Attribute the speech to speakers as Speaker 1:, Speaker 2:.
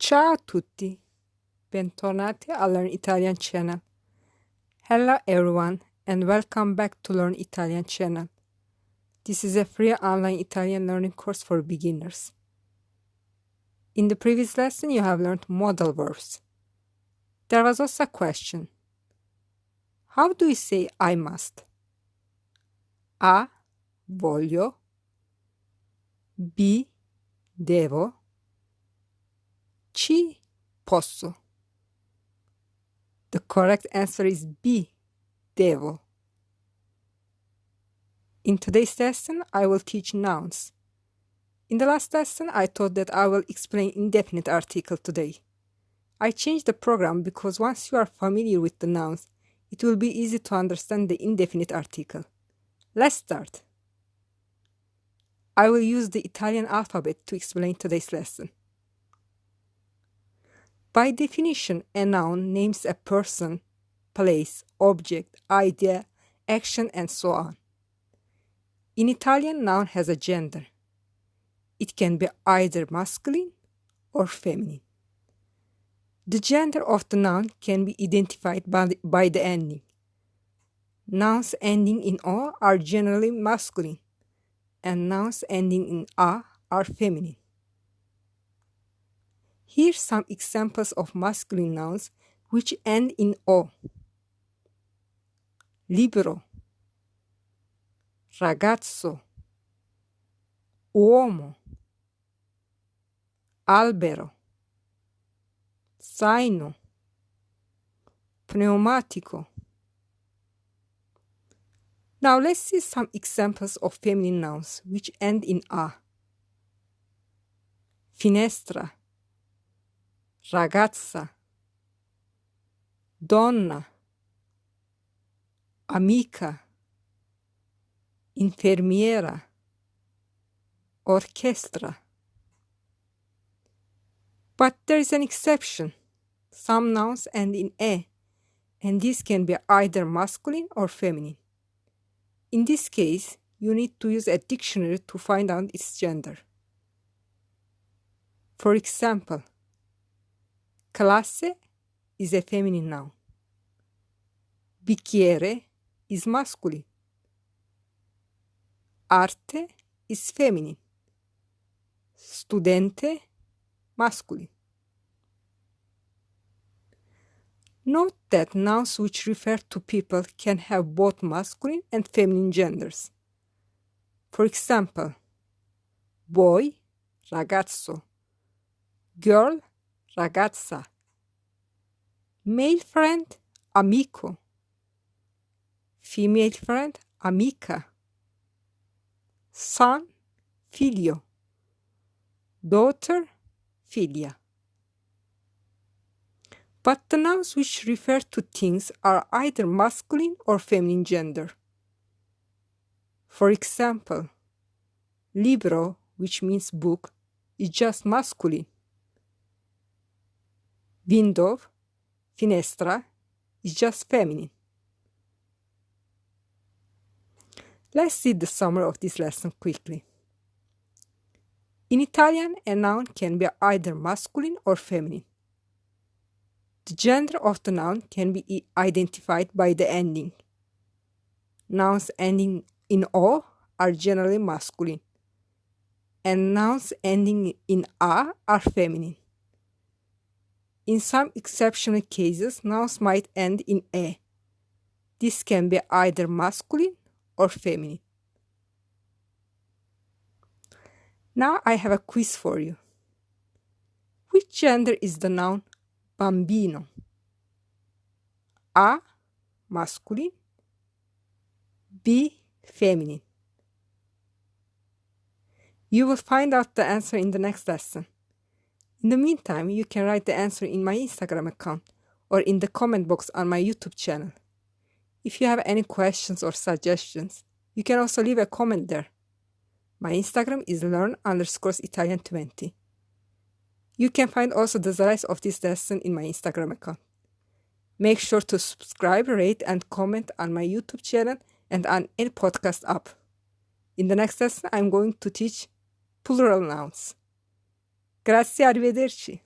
Speaker 1: Ciao a tutti, bentornati a Learn Italian channel. Hello everyone and welcome back to Learn Italian channel. This is a free online Italian learning course for beginners. In the previous lesson you have learned modal verbs. There was also a question. How do you say I must? A. Voglio. B. Devo. C. Posso. The correct answer is B. Devo. In today's lesson, I will teach nouns. In the last lesson, I thought that I will explain indefinite article today. I changed the program because once you are familiar with the nouns, it will be easy to understand the indefinite article. Let's start. I will use the Italian alphabet to explain today's lesson. By definition, a noun names a person, place, object, idea, action, and so on. In Italian, noun has a gender. It can be either masculine or feminine. The gender of the noun can be identified by the ending. Nouns ending in O are generally masculine, and nouns ending in A are feminine. Here's some examples of masculine nouns which end in O. Libro, ragazzo, uomo, albero, zaino, pneumatico. Now let's see some examples of feminine nouns which end in A. Finestra, ragazza, donna, amica, infermiera, orchestra. But there is an exception. Some nouns end in E, and these can be either masculine or feminine. In this case, you need to use a dictionary to find out its gender. For example, classe is a feminine noun. Bicchiere is masculine. Arte is feminine. Studente, masculine. Note that nouns which refer to people can have both masculine and feminine genders. For example, boy, ragazzo, girl, ragazza, male friend, amico, female friend, amica, son, figlio, daughter, figlia. But the nouns which refer to things are either masculine or feminine gender. For example, libro, which means book, is just masculine. Window, finestra, is just feminine. Let's see the summary of this lesson quickly. In Italian, a noun can be either masculine or feminine. The gender of the noun can be identified by the ending. Nouns ending in O are generally masculine, and nouns ending in A are feminine. In some exceptional cases, nouns might end in E. This can be either masculine or feminine. Now I have a quiz for you. Which gender is the noun bambino? A. Masculine. B. Feminine. You will find out the answer in the next lesson. In the meantime, you can write the answer in my Instagram account or in the comment box on my YouTube channel. If you have any questions or suggestions, you can also leave a comment there. My Instagram is learn_Italian20. You can find also the slides of this lesson in my Instagram account. Make sure to subscribe, rate, and comment on my YouTube channel and on any podcast app. In the next lesson, I'm going to teach plural nouns. Grazie, arrivederci.